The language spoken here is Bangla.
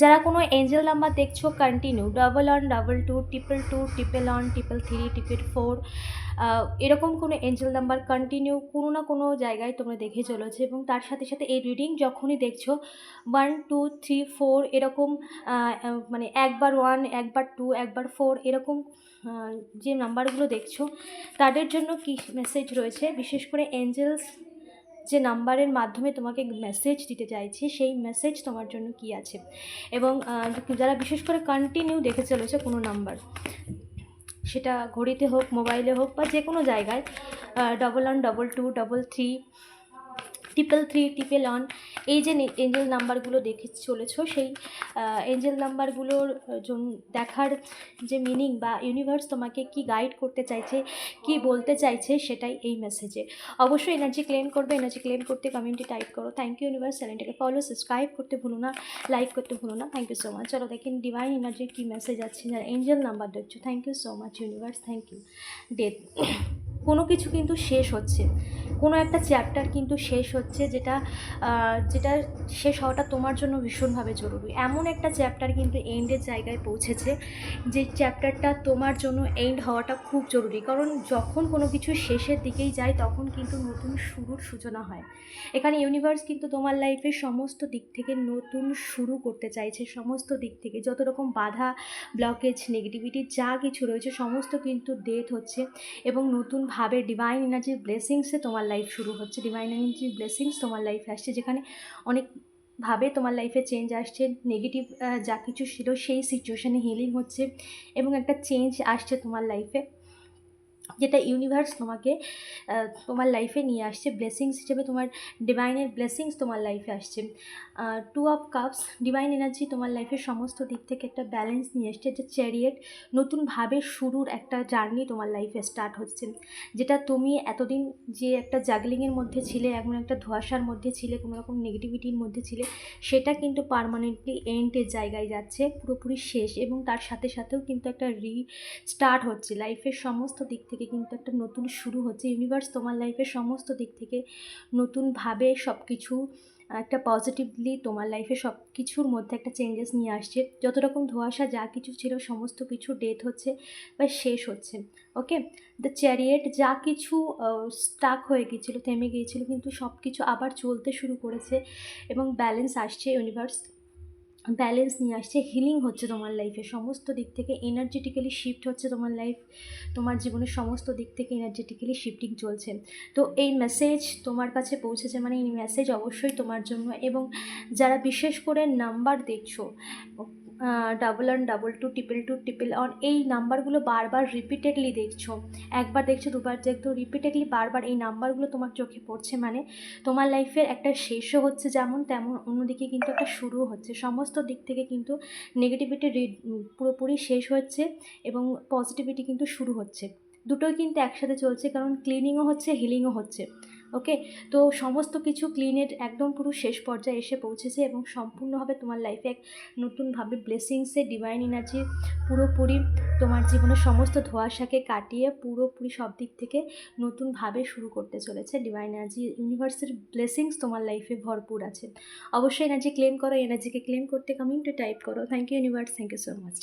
যারা কোনো এঞ্জেল নাম্বার দেখছো কন্টিনিউ 1122 222 133 4 এরকম কোনো এঞ্জেল নাম্বার কন্টিনিউ কোনো না কোনো জায়গায় তোমরা দেখে চলেছো, এবং তার সাথে সাথে এই রিডিং যখনই দেখছো 1 2 3 4 এরকম মানে একবার 1 একবার 2 একবার 4 এরকম যে নাম্বারগুলো দেখছো তাদের জন্য কী মেসেজ রয়েছে, বিশেষ করে এঞ্জেলস যে নাম্বারের মাধ্যমে তোমাকে মেসেজ দিতে চাইছে সেই মেসেজ তোমার জন্য কি আছে। এবং যারা বিশেষ করে কন্টিনিউ দেখে চলেছে কোনো নাম্বার, সেটা ঘড়িতে হোক, মোবাইলে হোক, বা যে কোনো জায়গায় 1122 333 1 এই যে এঞ্জেল নাম্বারগুলো দেখে চলেছো, সেই এঞ্জেল নাম্বারগুলোর দেখার যে মিনিং বা ইউনিভার্স তোমাকে কি গাইড করতে চাইছে, কি বলতে চাইছে, সেটাই এই মেসেজে। অবশ্যই এনার্জি ক্লেম করবে, এনার্জি ক্লেম করতে কমেন্টে টাইপ করো থ্যাংক ইউ ইউনিভার্স, চ্যানেলটাকে ফলো সাবস্ক্রাইব করতে ভুলো না, লাইক করতে ভুলো না। Thank you so much. চলো দেখেন ডিভাইন এনার্জির কী মেসেজ আছে যারা এঞ্জেল নাম্বার দেখছো। Thank you so much universe, thank you. Death, কোনো কিছু কিন্তু শেষ হচ্ছে, কোনো একটা চ্যাপ্টার কিন্তু শেষ হচ্ছে, যেটা শেষ হওয়াটা তোমার জন্য ভীষণভাবে জরুরি। এমন একটা চ্যাপ্টার কিন্তু এন্ডের জায়গায় পৌঁছেছে, যে চ্যাপ্টারটা তোমার জন্য এন্ড হওয়াটা খুব জরুরি। কারণ যখন কোনো কিছু শেষের দিকেই যায় তখন কিন্তু নতুন শুরুর সূচনা হয়। এখানে ইউনিভার্স কিন্তু তোমার লাইফের সমস্ত দিক থেকে নতুন শুরু করতে চাইছে, সমস্ত দিক থেকে যত রকম বাধা, ব্লকেজ, নেগেটিভিটি যা কিছু রয়েছে সমস্ত কিন্তু ডেথ হচ্ছে, এবং নতুনভাবে ডিভাইন এনার্জির ব্লেসিংসে তোমার লাইফ শুরু হচ্ছে। ডিভাইন এনার্জির ব্লেসিংস তোমার লাইফে আসছে, যেখানে অনেকভাবে তোমার লাইফে চেঞ্জ আসছে। নেগেটিভ যা কিছু ছিল সেই সিচুয়েশানে হিলিং হচ্ছে, এবং একটা চেঞ্জ আসছে তোমার লাইফে, যেটা ইউনিভার্স তোমাকে তোমার লাইফে নিয়ে আসছে ব্লেসিংস হিসেবে। তোমার ডিভাইনের ব্লেসিংস তোমার লাইফে আসছে। 2 অফ কাপস, ডিভাইন এনার্জি তোমার লাইফের সমস্ত দিক থেকে একটা ব্যালেন্স নিয়ে আসছে। যে চ্যারিয়েট, নতুনভাবে শুরুর একটা জার্নি তোমার লাইফে স্টার্ট হচ্ছে, যেটা তুমি এতদিন যে একটা জাগলিংয়ের মধ্যে ছিলে, এমন একটা ধোঁয়াশার মধ্যে ছিলে, কোনো রকম নেগেটিভিটির মধ্যে ছিলে, সেটা কিন্তু পার্মানেন্টলি এন্ডের জায়গায় যাচ্ছে, পুরোপুরি শেষ। এবং তার সাথে সাথেও কিন্তু একটা স্টার্ট হচ্ছে লাইফের সমস্ত দিক থেকে, কিন্তু একটা নতুন শুরু হচ্ছে। ইউনিভার্স তোমার লাইফের সমস্ত দিক থেকে নতুনভাবে সব কিছু একটা পজিটিভলি তোমার লাইফে সব কিছুর মধ্যে একটা চেঞ্জেস নিয়ে আসছে। যত রকম ধোঁয়াশা যা কিছু ছিল সমস্ত কিছু ডেথ হচ্ছে বা শেষ হচ্ছে। ওকে, দ্য চ্যারিয়েট, যা কিছু স্টাক হয়ে গিয়েছিলো, থেমে গিয়েছিলো, কিন্তু সব কিছু আবার চলতে শুরু করেছে, এবং ব্যালেন্স আসছে। ইউনিভার্স ব্যালেন্স নিয়ে আসছে, হিলিং হচ্ছে তোমার লাইফে সমস্ত দিক থেকে, এনার্জেটিক্যালি শিফট হচ্ছে তোমার লাইফ, তোমার জীবনের সমস্ত দিক থেকে এনার্জেটিক্যালি শিফটিং চলছে। তো এই মেসেজ তোমার কাছে পৌঁছেছে, মানে এই মেসেজ অবশ্যই তোমার জন্য। এবং যারা বিশেষ করে নাম্বার দেখছো 1122 222 এই নাম্বারগুলো বারবার রিপিটেডলি দেখছো, একবার দেখছো, দুবার দেখছো, রিপিটেডলি বারবার এই নাম্বারগুলো তোমার চোখে পড়ছে, মানে তোমার লাইফের একটা শেষও হচ্ছে যেমন তেমন, অন্যদিকে কিন্তু একটা শুরুও হচ্ছে। সমস্ত দিক থেকে কিন্তু নেগেটিভিটি পুরোপুরি শেষ হচ্ছে, এবং পজিটিভিটি কিন্তু শুরু হচ্ছে। দুটোই কিন্তু একসাথে চলছে, কারণ ক্লিনিংও হচ্ছে, হিলিংও হচ্ছে। ওকে, তো সমস্ত কিছু ক্লিনের একদম পুরো শেষ পর্যায়ে এসে পৌঁছেছে, এবং সম্পূর্ণভাবে তোমার লাইফে এক নতুনভাবে ব্লেসিংসে ডিভাইন এনার্জি পুরোপুরি তোমার জীবনের সমস্ত ধোঁয়াশাকে কাটিয়ে পুরোপুরি সব দিক থেকে নতুনভাবে শুরু করতে চলেছে। ডিভাইন এনার্জি, ইউনিভার্সের ব্লেসিংস তোমার লাইফে ভরপুর আছে। অবশ্যই এনার্জি ক্লেম করো, এনার্জিকে ক্লেম করতে কমেন্টে টাইপ করো thank you universe, thank you so much.